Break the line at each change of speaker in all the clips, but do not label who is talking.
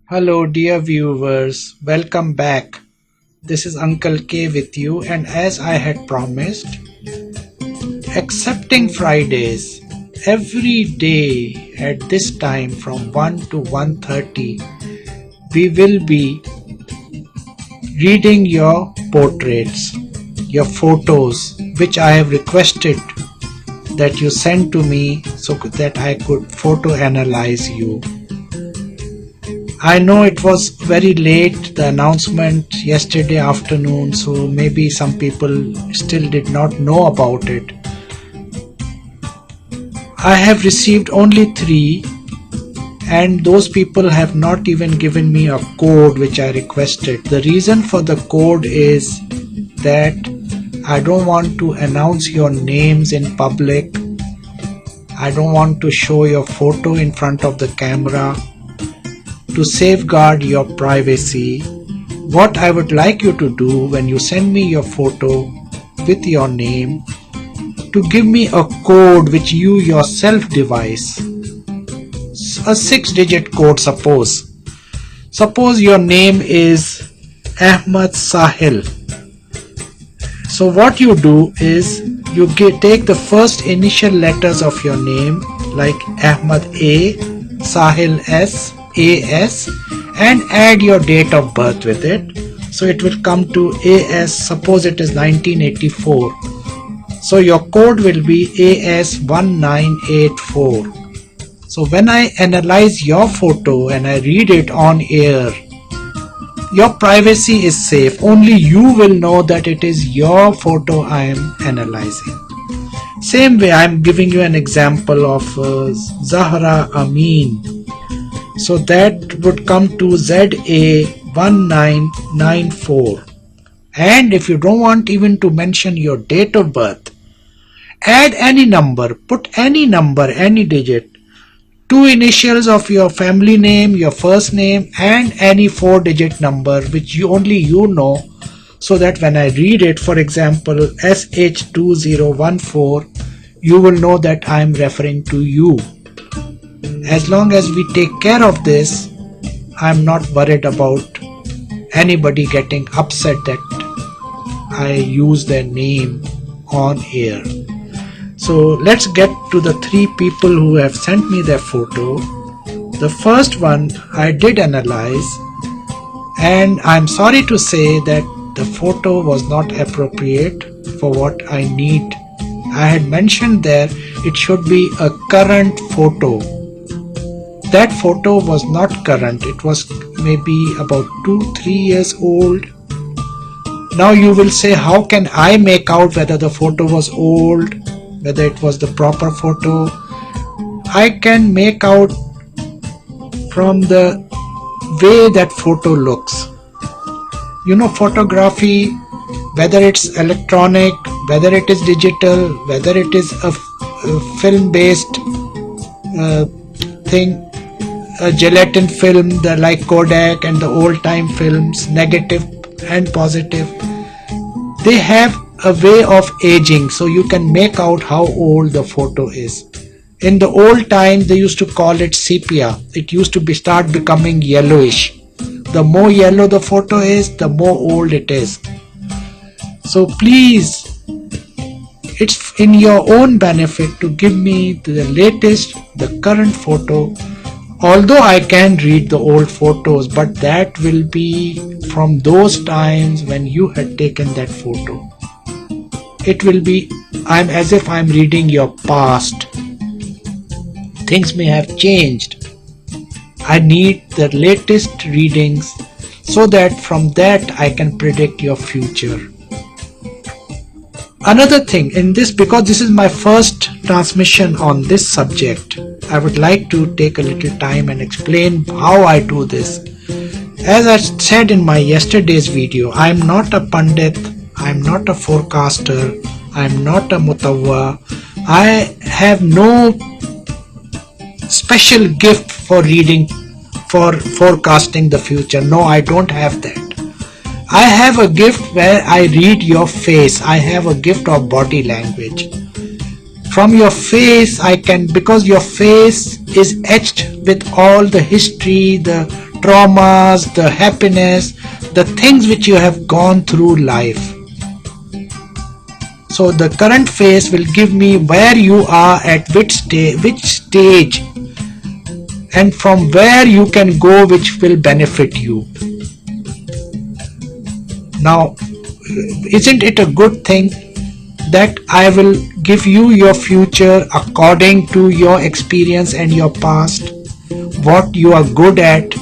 Hello, dear viewers, welcome back. This is Uncle K with you, and as I had promised, accepting Fridays every day at this time from 1 to 1:30, we will be reading your portraits, your photos, which I have requested that you send to me so that I could photo analyze you. I know it was very late, the announcement yesterday afternoon, so maybe some people still did not know about it. I have received only 3, and those people have not even given me a code which I requested. The reason for the code is that I don't want to announce your names in public. I don't want to show your photo in front of the camera. To safeguard your privacy, what I would like you to do when you send me your photo with your name, to give me a code which you yourself devise. A 6-digit code, suppose. Suppose your name is Ahmad Sahil. So what you do is you take the first initial letters of your name, like Ahmad A, Sahil S, AS, and add your date of birth with it. So it will come to AS, suppose it is 1984. So your code will be AS1984. So when I analyze your photo and I read it on air, your privacy is safe. Only you will know that it is your photo I am analyzing. Same way, I am giving you an example of Zahra Amin. So that would come to ZA1994. And if you don't want even to mention your date of birth, add any number, put any number, any digit, 2 initials of your family name, your first name, and any 4-digit number which only you know, so that when I read it, for example, SH2014, you will know that I am referring to you. As long as we take care of this, I'm not worried about anybody getting upset that I use their name on air. So let's get to the 3 people who have sent me their photo. The first one I did analyze, and I'm sorry to say that the photo was not appropriate for what I need. I had mentioned there it should be a current photo. That photo was not current. It was maybe about 2-3 years old. Now you will say, how can I make out whether the photo was old, whether it was the proper photo? I can make out from the way that photo looks. You know, photography, whether it's electronic, whether it is digital, whether it is a film-based thing, a gelatin film, like Kodak and the old-time films, negative and positive, they have a way of aging, so you can make out how old the photo is. In the old time, they used to call it sepia. It used to start becoming yellowish. The more yellow the photo is, the more old it is. So please, it's in your own benefit to give me the latest, the current photo. Although I can read the old photos, but that will be from those times when you had taken that photo. It will be, as if I'm reading your past. Things may have changed. I need the latest readings so that from that I can predict your future. Another thing in this, because this is my first transmission on this subject, I would like to take a little time and explain how I do this. As I said in my yesterday's video, I am not a pandit, I am not a forecaster, I am not a mutawwa. I have no special gift for reading, for forecasting the future. No, I don't have that. I have a gift where I read your face. I have a gift of body language. From your face I can, because your face is etched with all the history, the traumas, the happiness, the things which you have gone through life. So the current phase will give me where you are at which stage, and from where you can go, which will benefit you. Now, isn't it a good thing that I will give you your future according to your experience and your past, what you are good at,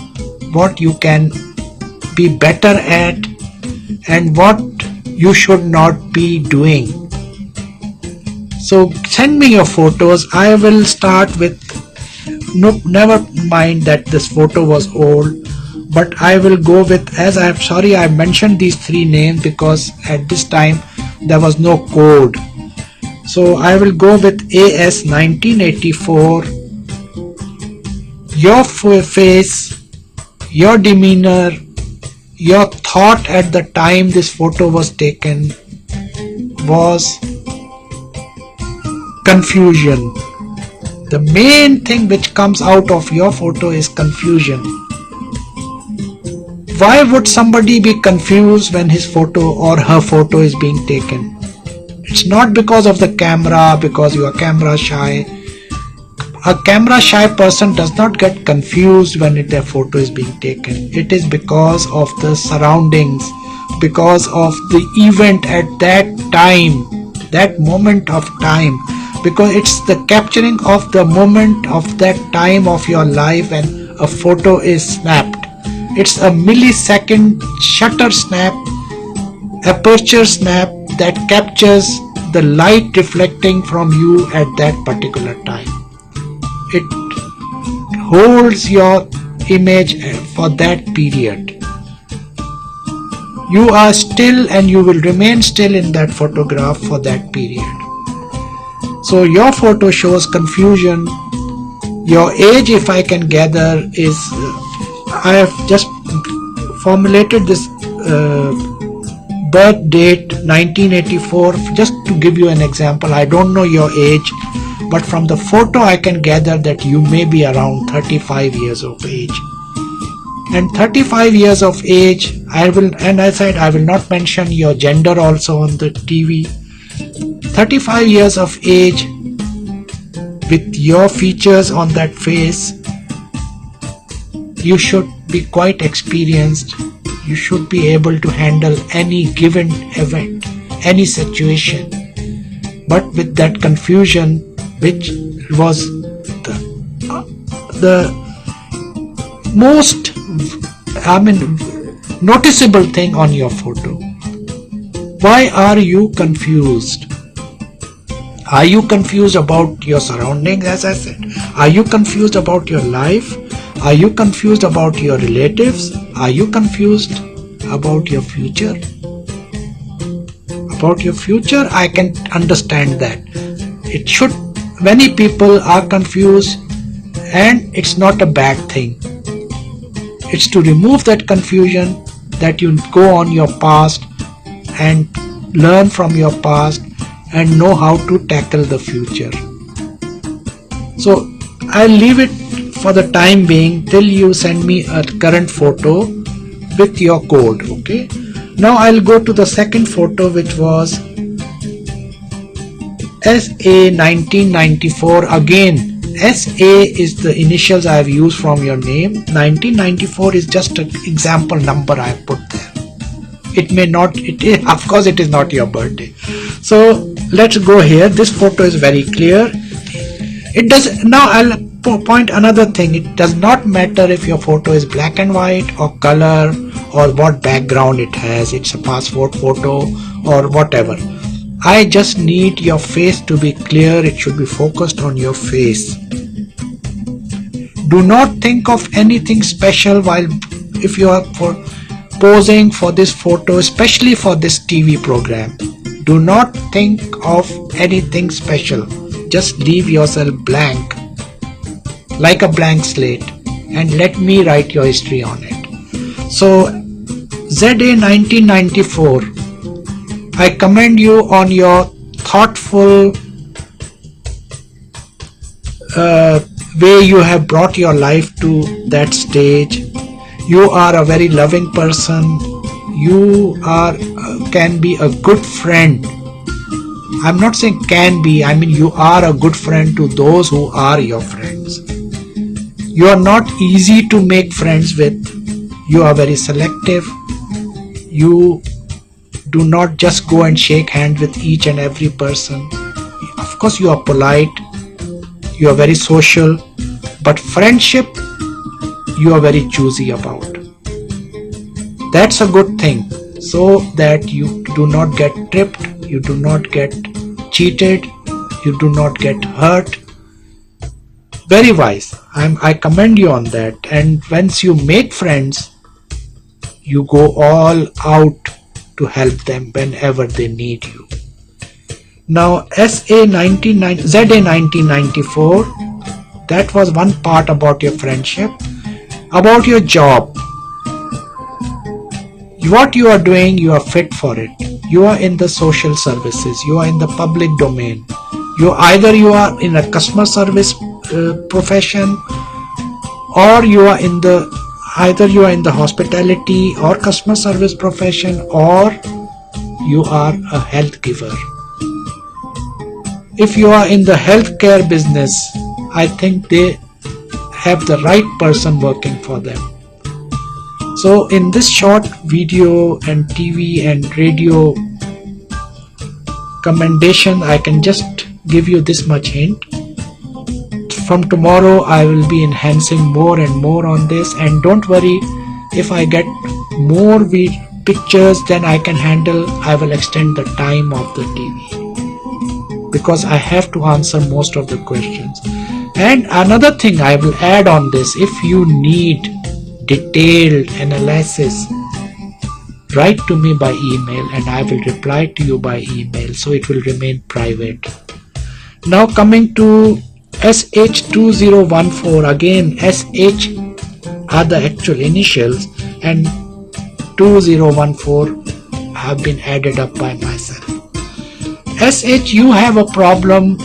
what you can be better at, and what you should not be doing. So send me your photos. I will start with, no, never mind that this photo was old, but I will go with, as I mentioned these three names because at this time there was no code. So I will go with AS 1984. Your face, your demeanor, your thought at the time this photo was taken was confusion. The main thing which comes out of your photo is confusion. Why would somebody be confused when his photo or her photo is being taken? It's not because of the camera, because you are camera shy. A camera shy person does not get confused when their photo is being taken. It is because of the surroundings, because of the event at that time, that moment of time, because it's the capturing of the moment of that time of your life when a photo is snapped. It's a millisecond shutter snap, aperture snap that captures the light reflecting from you at that particular time. It holds your image for that period. You are still and you will remain still in that photograph for that period. So your photo shows confusion. Your age, if I can gather, is I have just formulated this birth date 1984 just to give you an example. I don't know your age, but from the photo I can gather that you may be around 35 years of age. And 35 years of age, I will not mention your gender also on the TV. 35 years of age with your features on that face, you should be quite experienced. You should be able to handle any given event, any situation. But with that confusion, which was the most noticeable thing on your photo. Why are you confused? Are you confused about your surroundings, as I said? Are you confused about your life? Are you confused about your relatives? Are you confused about your future? About your future, I can understand that. Many people are confused, and it's not a bad thing. It's to remove that confusion, that you go on your past and learn from your past and know how to tackle the future. So I'll leave it for the time being till you send me a current photo with your code. Okay, now I'll go to the second photo, which was SA 1994. Again, SA is the initials I have used from your name. 1994 is just an example number I have put there. It may not, of course it is not your birthday. So let's go here. This photo is very clear. It does. Now I'll point another thing. It does not matter if your photo is black and white or color or what background it has. It's a passport photo or whatever. I just need your face to be clear. It should be focused on your face. Do not think of anything special if you are posing for this photo, especially for this TV program. Do not think of anything special. Just leave yourself blank, like a blank slate, and let me write your history on it. So ZA 1994, I commend you on your thoughtful way you have brought your life to that stage. You are a very loving person. You are can be a good friend. I'm not saying can be, I mean you are a good friend to those who are your friends. You are not easy to make friends with. You are very selective. You do not just go and shake hands with each and every person. Of course you are polite, you are very social, but friendship you are very choosy about. That's a good thing, so that you do not get tripped, you do not get cheated, you do not get hurt. Very wise. I commend you on that. And once you make friends, you go all out to help them whenever they need you. Now ZA1994, that was one part about your friendship. About your job, what you are doing, you are fit for it. You are in the social services, you are in the public domain. You are in a customer service profession, or you are in the hospitality or customer service profession, or you are a health giver. If you are in the healthcare business, I think they have the right person working for them. So in this short video and TV and radio commendation, I can just give you this much hint. From tomorrow I will be enhancing more and more on this, and don't worry, if I get more pictures than I can handle, I will extend the time of the TV, because I have to answer most of the questions. And another thing I will add on this, if you need detailed analysis, write to me by email and I will reply to you by email, so it will remain private. Now coming to SH2014, again SH are the actual initials and 2014 have been added up by myself. SH, you have a problem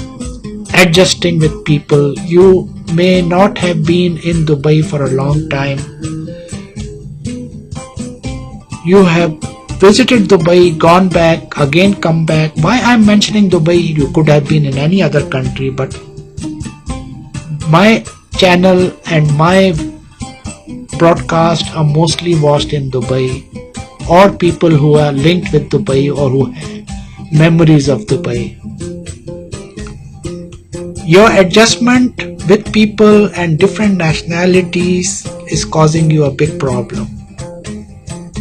adjusting with people. You may not have been in Dubai for a long time. You have visited Dubai, gone back, again come back. Why I'm mentioning Dubai? You could have been in any other country, but my channel and my broadcast are mostly watched in Dubai, or people who are linked with Dubai or who have memories of Dubai. Your adjustment with people and different nationalities is causing you a big problem.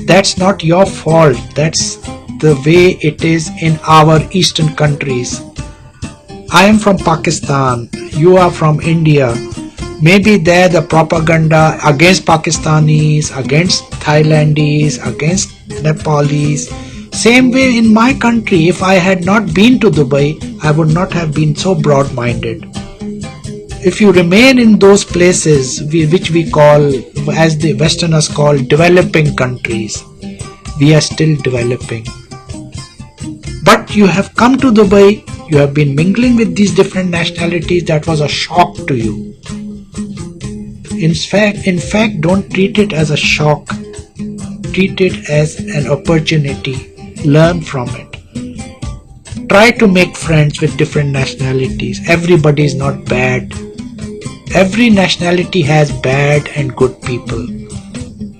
That's not your fault. That's the way it is in our eastern countries. I am from Pakistan. You are from India. Maybe there the propaganda against Pakistanis, against Thailandese, against Nepalese. Same way in my country, if I had not been to Dubai, I would not have been so broad-minded. If you remain in those places, which we call, as the Westerners call, developing countries, we are still developing. But you have come to Dubai, you have been mingling with these different nationalities, that was a shock to you. In fact, don't treat it as a shock. Treat it as an opportunity. Learn from it. Try to make friends with different nationalities. Everybody is not bad. Every nationality has bad and good people.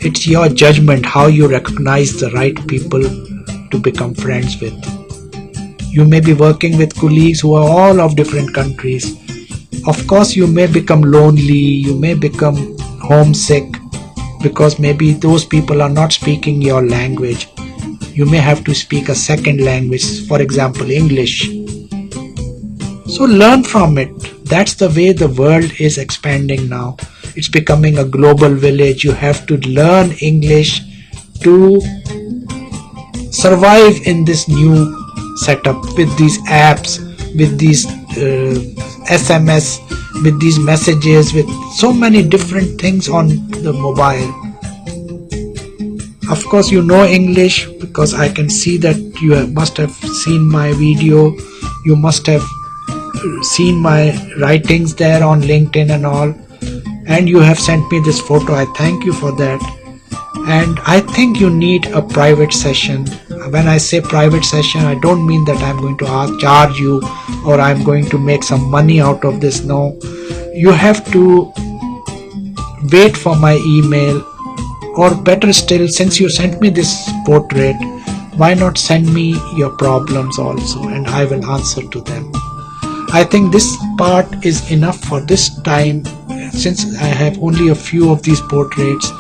It's your judgment how you recognize the right people to become friends with. You may be working with colleagues who are all of different countries. Of course, you may become lonely, you may become homesick, because maybe those people are not speaking your language. You may have to speak a second language, for example, English. So learn from it. That's the way the world is expanding now. It's becoming a global village. You have to learn English to survive in this new setup, with these apps, with these SMS, with these messages, with so many different things on the mobile. Of course, you know English, because I can see that you must have seen my video, you must have seen my writings there on LinkedIn and all, and you have sent me this photo. I thank you for that. and I think you need a private session. When I say private session, I don't mean that I'm going to charge you or I'm going to make some money out of this. No, you have to wait for my email, or better still, since you sent me this portrait, why not send me your problems also and I will answer to them. I think this part is enough for this time, since I have only a few of these portraits,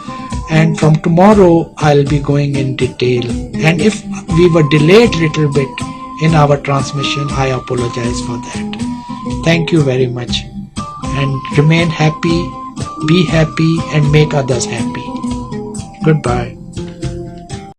and from tomorrow I'll be going in detail. And if we were delayed little bit in our transmission, I apologize for that. Thank you very much, and remain happy, be happy, and make others happy. Goodbye.